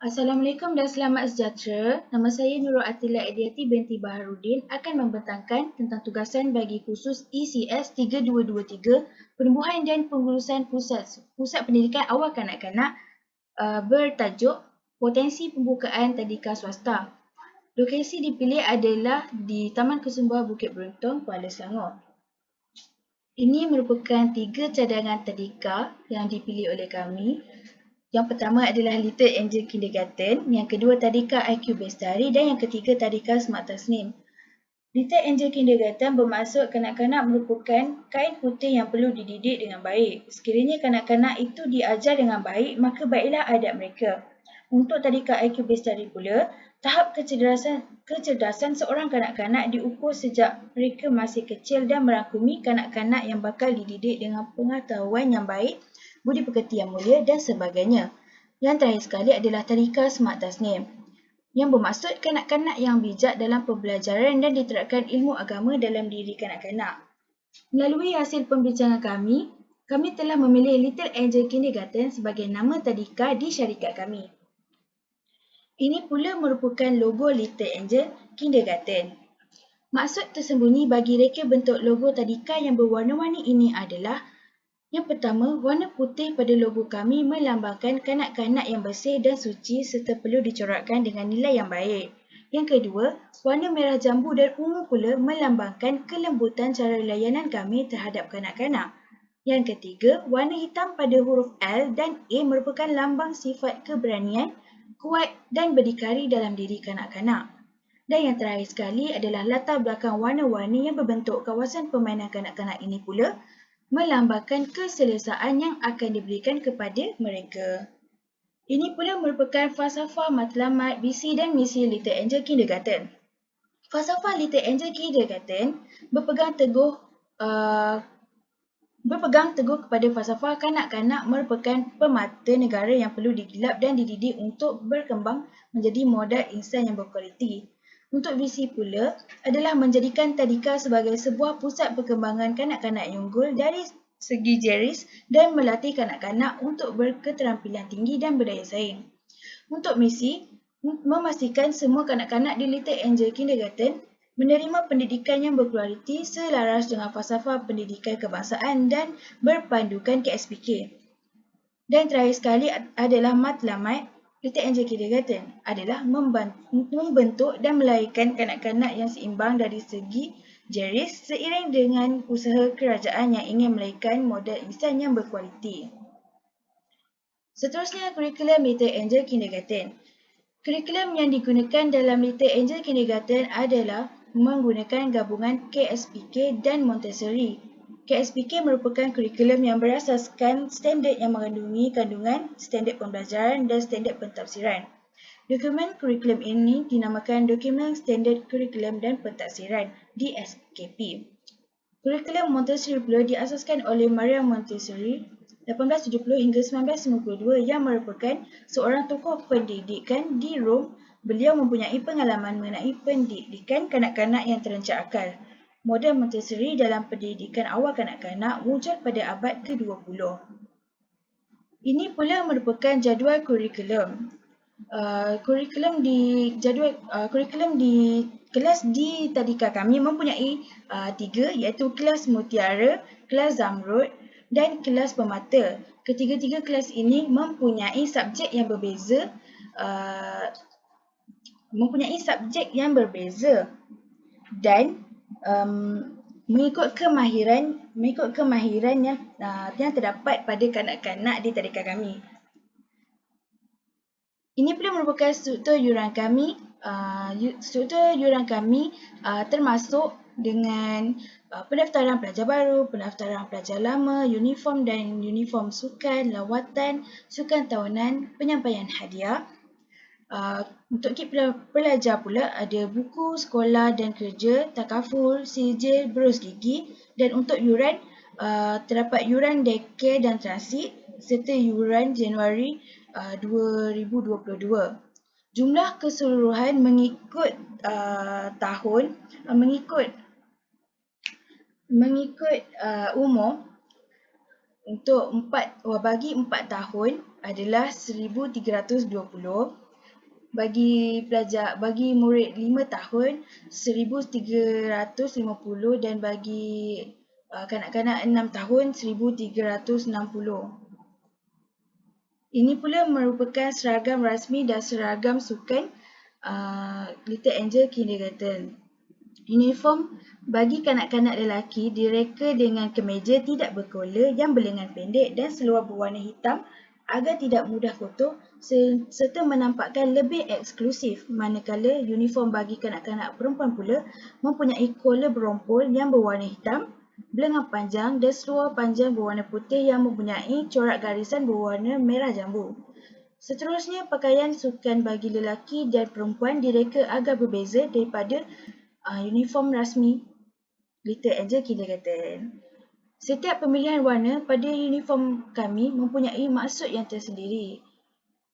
Assalamualaikum dan selamat sejahtera. Nama saya Nurul Atila Ediati binti Baharudin akan membentangkan tentang tugasan bagi khusus ECS 3223 Penumbuhan dan Pengurusan Pusat Pendidikan Awal Kanak-kanak bertajuk Potensi Pembukaan Tadika Swasta. Lokasi dipilih adalah di Taman Kesumbar Bukit Beruntong, Kuala Selangor. Ini merupakan 3 cadangan tadika yang dipilih oleh kami. Yang pertama adalah Little Angel Kindergarten, yang kedua tadika IQ Bestari dan yang ketiga tadika Smart Tasnim. Little Angel Kindergarten bermaksud kanak-kanak merupakan kain putih yang perlu dididik dengan baik. Sekiranya kanak-kanak itu diajar dengan baik, maka baiklah adab mereka. Untuk tadika IQ Bestari pula, tahap kecerdasan seorang kanak-kanak diukur sejak mereka masih kecil dan merangkumi kanak-kanak yang bakal dididik dengan pengetahuan yang baik, budi pekerti yang mulia dan sebagainya. Yang terakhir sekali adalah tadika Smart Tasnim, yang bermaksud kanak-kanak yang bijak dalam pembelajaran dan diterapkan ilmu agama dalam diri kanak-kanak. Melalui hasil pembincangan kami telah memilih Little Angel Kindergarten sebagai nama tadika di syarikat kami. Ini pula merupakan logo Little Angel Kindergarten. Maksud tersembunyi bagi reka bentuk logo tadika yang berwarna-warni ini adalah: yang pertama, warna putih pada logo kami melambangkan kanak-kanak yang bersih dan suci serta perlu dicorakkan dengan nilai yang baik. Yang kedua, warna merah jambu dan ungu pula melambangkan kelembutan cara layanan kami terhadap kanak-kanak. Yang ketiga, warna hitam pada huruf L dan A merupakan lambang sifat keberanian, kuat dan berdikari dalam diri kanak-kanak. Dan yang terakhir sekali adalah latar belakang warna-warni yang berbentuk kawasan permainan kanak-kanak ini pula melambangkan keselesaan yang akan diberikan kepada mereka. Ini pula merupakan falsafah matlamat, visi dan misi Little Angel Kindergarten. Falsafah Little Angel Kindergarten berpegang teguh kepada falsafah kanak-kanak merupakan permata negara yang perlu digilap dan dididik untuk berkembang menjadi modal insan yang berkualiti. Untuk visi pula adalah menjadikan tadika sebagai sebuah pusat perkembangan kanak-kanak yang unggul dari segi jeris dan melatih kanak-kanak untuk berketerampilan tinggi dan berdaya saing. Untuk misi, memastikan semua kanak-kanak di Little Angel Kindergarten menerima pendidikan yang berkualiti selaras dengan falsafah pendidikan kebangsaan dan berpandukan KSPK. Dan terakhir sekali adalah matlamat Little Angel Kindergarten adalah membentuk dan melahirkan kanak-kanak yang seimbang dari segi jeris seiring dengan usaha kerajaan yang ingin melahirkan model insan yang berkualiti. Seterusnya, kurikulum Little Angel Kindergarten. Kurikulum yang digunakan dalam Little Angel Kindergarten adalah menggunakan gabungan KSPK dan Montessori. KSPK merupakan kurikulum yang berasaskan standard yang mengandungi kandungan, standard pembelajaran dan standard pentafsiran. Dokumen kurikulum ini dinamakan Dokumen Standard Kurikulum dan Pentafsiran (DSKP). Kurikulum Montessori pula diasaskan oleh Maria Montessori 1870 hingga 1992 yang merupakan seorang tokoh pendidikan di Rom. Beliau mempunyai pengalaman mengenai pendidikan kanak-kanak yang terancang akal. Model Montessori dalam pendidikan awal kanak-kanak wujud pada abad ke-20. Ini pula merupakan jadual kurikulum. Kurikulum di kelas di tadika kami mempunyai 3, iaitu kelas Mutiara, kelas Zamrud dan kelas Permata. Ketiga-tiga kelas ini mempunyai subjek yang berbeza dan mengikut kemahiran yang terdapat pada kanak-kanak di tadika kami. Ini pula merupakan struktur yuran kami. Termasuk dengan pendaftaran pelajar baru, pendaftaran pelajar lama, uniform dan uniform sukan, lawatan, sukan tahunan, penyampaian hadiah. Untuk kit pelajar pula ada buku, sekolah dan kerja, takaful, sijil, berus gigi, dan untuk yuran terdapat yuran daycare dan transit serta yuran Januari 2022. Jumlah keseluruhan mengikut umur untuk bagi 4 tahun adalah 1,320. bagi murid 5 tahun 1,350 dan bagi kanak-kanak 6 tahun 1,360. Ini pula merupakan seragam rasmi dan seragam sukan Little Angel Kindergarten. Uniform bagi kanak-kanak lelaki direka dengan kemeja tidak berkola yang berlengan pendek dan seluar berwarna hitam agar tidak mudah kotor serta menampakkan lebih eksklusif, manakala uniform bagi kanak-kanak perempuan pula mempunyai kola berompol yang berwarna hitam, berlengan panjang dan seluar panjang berwarna putih yang mempunyai corak garisan berwarna merah jambu. Seterusnya, pakaian sukan bagi lelaki dan perempuan direka agak berbeza daripada uniform rasmi Little Angel Kindergarten. Setiap pemilihan warna pada uniform kami mempunyai maksud yang tersendiri.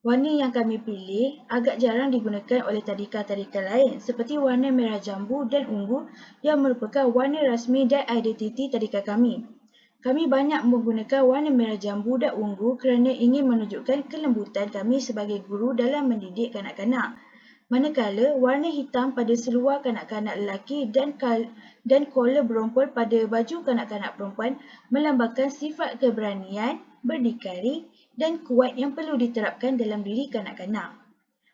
Warna yang kami pilih agak jarang digunakan oleh tadika-tadika lain seperti warna merah jambu dan ungu yang merupakan warna rasmi dan identiti tadika kami. Kami banyak menggunakan warna merah jambu dan ungu kerana ingin menunjukkan kelembutan kami sebagai guru dalam mendidik kanak-kanak. Manakala warna hitam pada seluar kanak-kanak lelaki dan kola berompol pada baju kanak-kanak perempuan melambangkan sifat keberanian, berdikari dan kuat yang perlu diterapkan dalam diri kanak-kanak.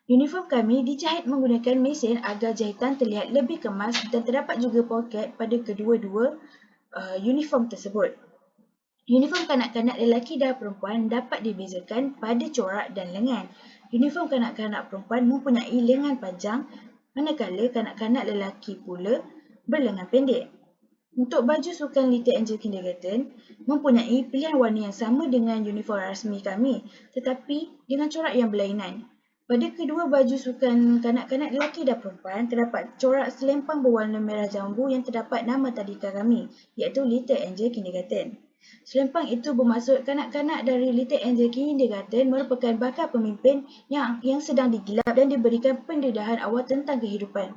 Uniform kami dijahit menggunakan mesin agar jahitan terlihat lebih kemas dan terdapat juga poket pada kedua-dua uniform tersebut. Uniform kanak-kanak lelaki dan perempuan dapat dibezakan pada corak dan lengan. Uniform kanak-kanak perempuan mempunyai lengan panjang, manakala kanak-kanak lelaki pula berlengan pendek. Untuk baju sukan Little Angel Kindergarten mempunyai pilihan warna yang sama dengan uniform rasmi kami, tetapi dengan corak yang berlainan. Pada kedua baju sukan kanak-kanak lelaki dan perempuan terdapat corak selempang berwarna merah jambu yang terdapat nama tadika kami, iaitu Little Angel Kindergarten. Selempang itu bermaksud kanak-kanak dari Little Angel Kindergarten merupakan bakal pemimpin yang sedang digilap dan diberikan pendedahan awal tentang kehidupan.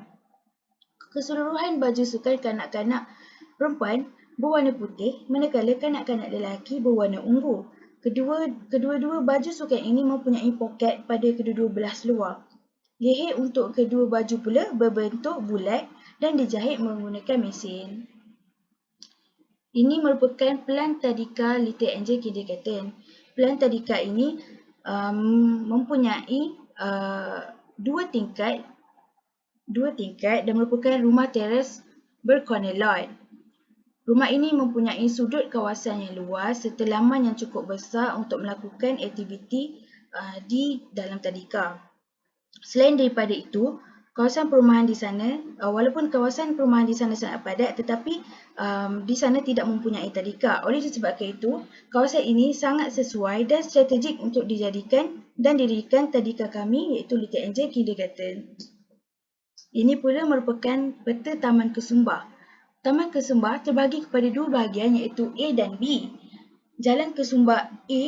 Keseluruhan baju sukan kanak-kanak perempuan berwarna putih, manakala kanak-kanak lelaki berwarna ungu. Kedua-dua baju sukan ini mempunyai poket pada kedua-dua belah seluar. Leher untuk kedua baju pula berbentuk bulat dan dijahit menggunakan mesin. Ini merupakan pelan tadika Little Angel Kindergarten. Pelan tadika ini mempunyai dua tingkat dan merupakan rumah teres bercorner lot. Rumah ini mempunyai sudut kawasan yang luas serta laman yang cukup besar untuk melakukan aktiviti di dalam tadika. Selain daripada itu, kawasan perumahan di sana, walaupun kawasan perumahan di sana sangat padat, tetapi di sana tidak mempunyai tadika. Oleh disebabkan itu, kawasan ini sangat sesuai dan strategik untuk dijadikan dan didirikan tadika kami, iaitu Little Angel Kindergarten. Ini pula merupakan peta Taman Kesumbah. Taman Kesumbah terbahagi kepada dua bahagian, iaitu A dan B. Jalan Kesumbah A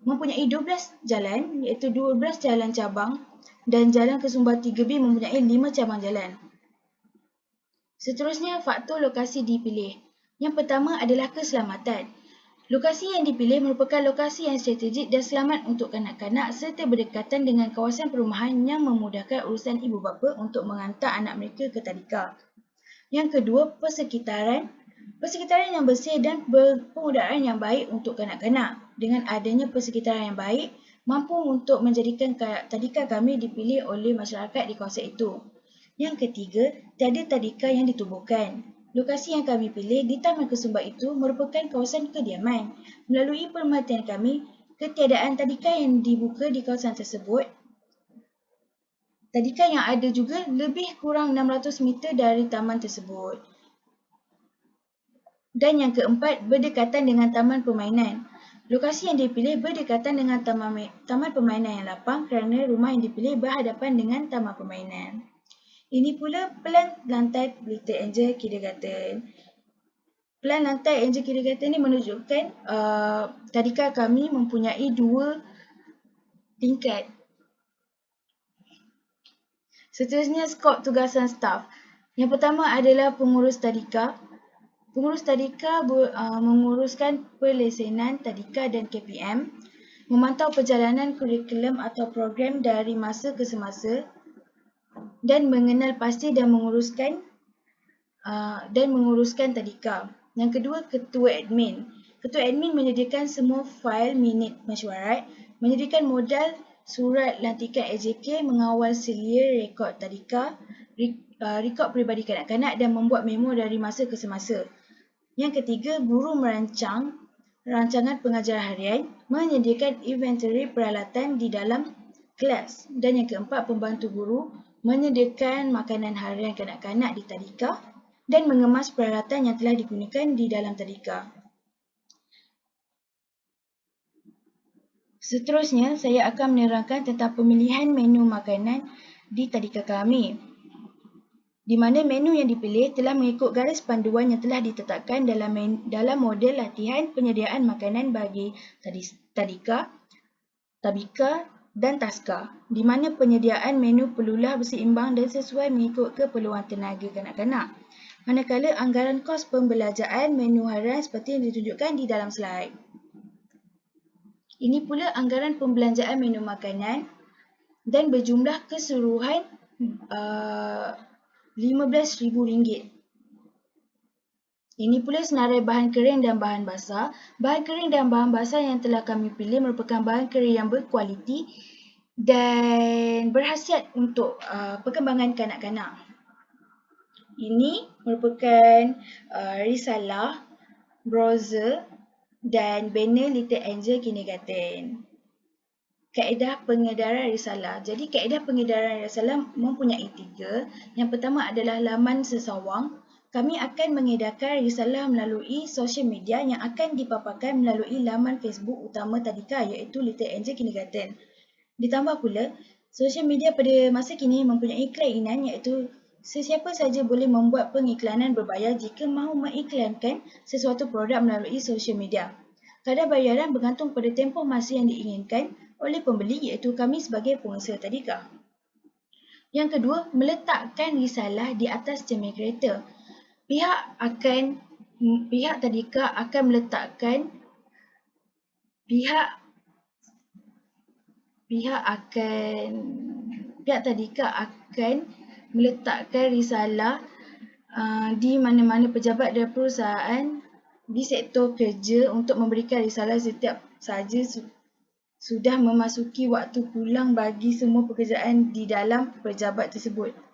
mempunyai 12 jalan, iaitu 12 jalan cabang, dan Jalan Kesumbah 3B mempunyai 5 cabang jalan. Seterusnya, faktor lokasi dipilih. Yang pertama adalah keselamatan. Lokasi yang dipilih merupakan lokasi yang strategik dan selamat untuk kanak-kanak serta berdekatan dengan kawasan perumahan yang memudahkan urusan ibu bapa untuk menghantar anak mereka ke tadika. Yang kedua, persekitaran. Persekitaran yang bersih dan berpengudaan yang baik untuk kanak-kanak. Dengan adanya persekitaran yang baik, mampu untuk menjadikan tadika kami dipilih oleh masyarakat di kawasan itu. Yang ketiga, tiada tadika yang ditubuhkan. Lokasi yang kami pilih di Taman Kesumbah itu merupakan kawasan kediaman. Melalui perhatian kami, ketiadaan tadika yang dibuka di kawasan tersebut. Tadika yang ada juga lebih kurang 600 meter dari taman tersebut. Dan yang keempat, berdekatan dengan taman permainan. Lokasi yang dipilih berdekatan dengan taman permainan yang lapang kerana rumah yang dipilih berhadapan dengan taman permainan. Ini pula pelan lantai Little Angel Kindergarten. Pelan lantai Angel Kindergarten ini menunjukkan tadika kami mempunyai dua tingkat. Seterusnya, skop tugasan staf. Yang pertama adalah pengurus tadika. Pengurus tadika menguruskan perlesenan tadika dan KPM. memantau perjalanan kurikulum atau program dari masa ke semasa, dan mengenal pasti dan menguruskan tadika. Yang kedua, ketua admin. Ketua admin menyediakan semua fail minit mesyuarat, menyediakan modal surat lantikan AJK, mengawal selia rekod tadika, rekod peribadi kanak-kanak dan membuat memo dari masa ke semasa. Yang ketiga, guru merancang rancangan pengajaran harian, menyediakan inventory peralatan di dalam kelas. Dan yang keempat, pembantu guru menyediakan makanan harian kanak-kanak di tadika dan mengemas peralatan yang telah digunakan di dalam tadika. Seterusnya, saya akan menerangkan tentang pemilihan menu makanan di tadika kami, di mana menu yang dipilih telah mengikut garis panduan yang telah ditetapkan dalam model latihan penyediaan makanan bagi tadika, tabika dan taska, di mana penyediaan menu perlulah berseimbang dan sesuai mengikut keperluan tenaga kanak-kanak. Manakala anggaran kos pembelajaan menu harian seperti yang ditunjukkan di dalam slide. Ini pula anggaran pembelanjaan menu makanan dan berjumlah keseluruhan RM15,000. Ini pula senarai bahan kering dan bahan basah. Bahan kering dan bahan basah yang telah kami pilih merupakan bahan kering yang berkualiti dan berkhasiat untuk perkembangan kanak-kanak. Ini merupakan risalah, brosur dan banner Little Angel Kindergarten. Kaedah pengedaran risalah. Jadi kaedah pengedaran risalah mempunyai 3. Yang pertama adalah laman sesawang. Kami akan mengedarkan risalah melalui sosial media yang akan dipaparkan melalui laman Facebook utama tadika iaitu Little Angel Kindergarten. Ditambah pula, sosial media pada masa kini mempunyai kelainan iaitu sesiapa saja boleh membuat pengiklanan berbayar jika mahu mengiklankan sesuatu produk melalui sosial media. Kadar bayaran bergantung pada tempoh masa yang diinginkan oleh pembeli iaitu kami sebagai pengusaha tadika. Yang kedua, meletakkan risalah di atas cermin kereta. Pihak tadika akan meletakkan pihak tadika akan meletakkan risalah di mana-mana pejabat dan perusahaan di sektor kerja untuk memberikan risalah setiap sahaja sudah memasuki waktu pulang bagi semua pekerjaan di dalam pejabat tersebut.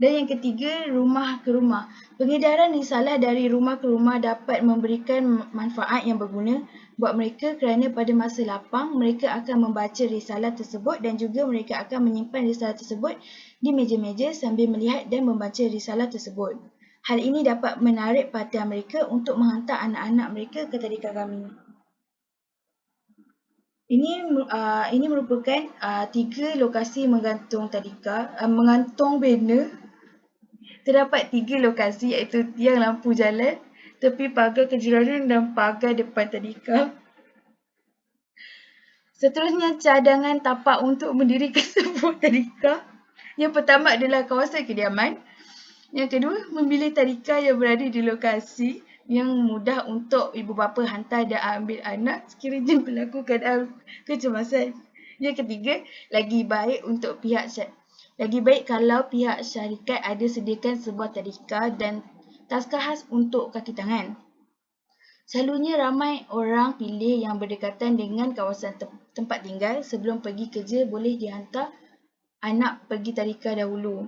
Dan yang ketiga, rumah ke rumah. Pengedaran risalah dari rumah ke rumah dapat memberikan manfaat yang berguna buat mereka kerana pada masa lapang mereka akan membaca risalah tersebut dan juga mereka akan menyimpan risalah tersebut di meja-meja sambil melihat dan membaca risalah tersebut. Hal ini dapat menarik perhatian mereka untuk menghantar anak-anak mereka ke tadika kami. Ini merupakan 3 lokasi menggantung tadika, mengantung banner. Terdapat 3 lokasi iaitu tiang lampu jalan, tepi pagar kejuruteraan dan pagar depan tadika. Seterusnya, cadangan tapak untuk mendirikan sebuah tadika. Yang pertama adalah kawasan kediaman. Yang kedua, memilih tadika yang berada di lokasi yang mudah untuk ibu bapa hantar dan ambil anak sekiranya berlaku keadaan kecemasan. Yang ketiga, lagi baik kalau pihak syarikat ada sediakan sebuah tadika dan taska khas untuk kaki tangan. Selalunya ramai orang pilih yang berdekatan dengan kawasan tempat tinggal. Sebelum pergi kerja boleh dihantar anak pergi tadika dahulu.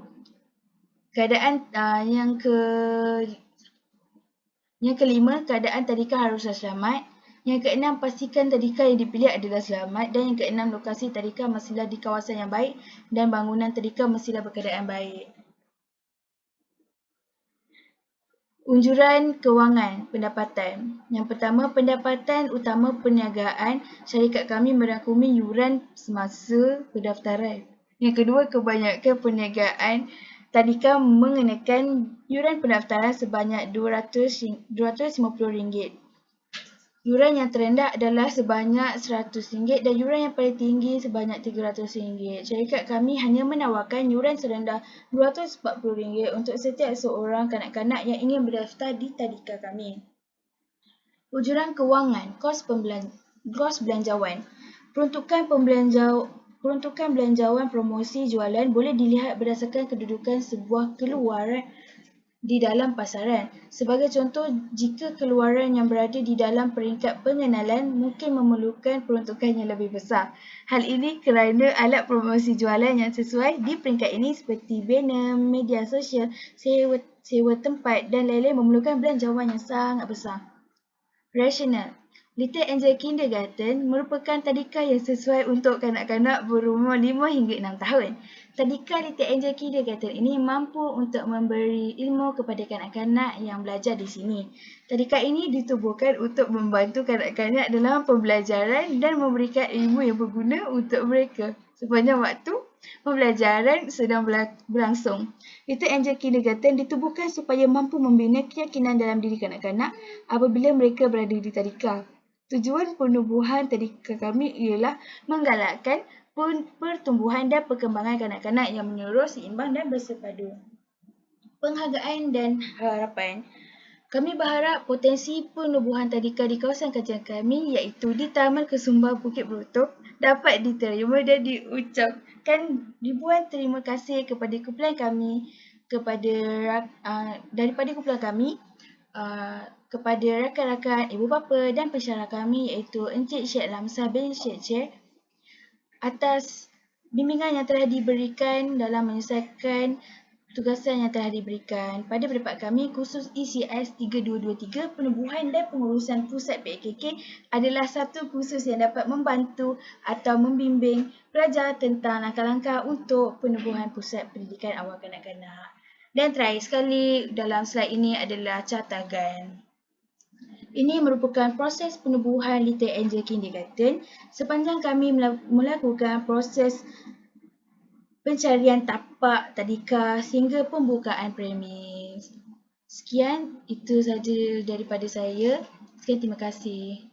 Yang kelima, keadaan tadika haruslah selamat. Yang keenam, pastikan tadika yang dipilih adalah selamat. Dan yang keenam, lokasi tadika mestilah di kawasan yang baik dan bangunan tadika mestilah berkeadaan baik. Unjuran kewangan pendapatan. Yang pertama, pendapatan utama perniagaan syarikat kami merangkumi yuran semasa pendaftaran. Yang kedua, kebanyakan perniagaan tadika mengenakan yuran pendaftaran sebanyak RM250. Yuran yang terendah adalah sebanyak RM100 dan yuran yang paling tinggi sebanyak RM300. Syarikat kami hanya menawarkan yuran serendah RM240 untuk setiap seorang kanak-kanak yang ingin berdaftar di tadika kami. Ujuran kewangan, kos Gos Belanjawan. Peruntukan belanjawan promosi jualan boleh dilihat berdasarkan kedudukan sebuah keluaran di dalam pasaran. Sebagai contoh, jika keluaran yang berada di dalam peringkat pengenalan mungkin memerlukan peruntukan yang lebih besar. Hal ini kerana alat promosi jualan yang sesuai di peringkat ini seperti banner, media sosial, sewa tempat dan lain-lain memerlukan belanjawan yang sangat besar. Rasional. Little Angel Kindergarten merupakan tadika yang sesuai untuk kanak-kanak berumur 5 hingga 6 tahun. Tadika Little Angel Kindergarten ini mampu untuk memberi ilmu kepada kanak-kanak yang belajar di sini. Tadika ini ditubuhkan untuk membantu kanak-kanak dalam pembelajaran dan memberikan ilmu yang berguna untuk mereka sepanjang waktu pembelajaran sedang berlangsung. Little Angel Kindergarten ditubuhkan supaya mampu membina keyakinan dalam diri kanak-kanak apabila mereka berada di tadika. Tujuan penubuhan tadika kami ialah menggalakkan pertumbuhan dan perkembangan kanak-kanak yang menyeluruh, seimbang dan bersepadu. Penghargaan dan harapan. Kami berharap potensi penubuhan tadika di kawasan kajian kami iaitu di Taman Kesumbar Bukit Berutong dapat diterima dan diucapkan ribuan terima kasih kepada kumpulan kami daripada kumpulan kami kepada rakan-rakan, ibu bapa dan pensyarah kami iaitu Encik Syed Lamsah bin Syed Chair atas bimbingan yang telah diberikan dalam menyelesaikan tugasan yang telah diberikan. Pada pendapat kami, kursus ECS 3223 penubuhan dan pengurusan pusat PKK adalah satu kursus yang dapat membantu atau membimbing pelajar tentang langkah-langkah untuk penubuhan pusat pendidikan awal kanak-kanak. Dan terakhir sekali dalam slide ini adalah catagan. Ini merupakan proses penubuhan Little Angel Kindergarten sepanjang kami melakukan proses pencarian tapak tadika sehingga pembukaan premis. Sekian, itu sahaja daripada saya. Sekian, terima kasih.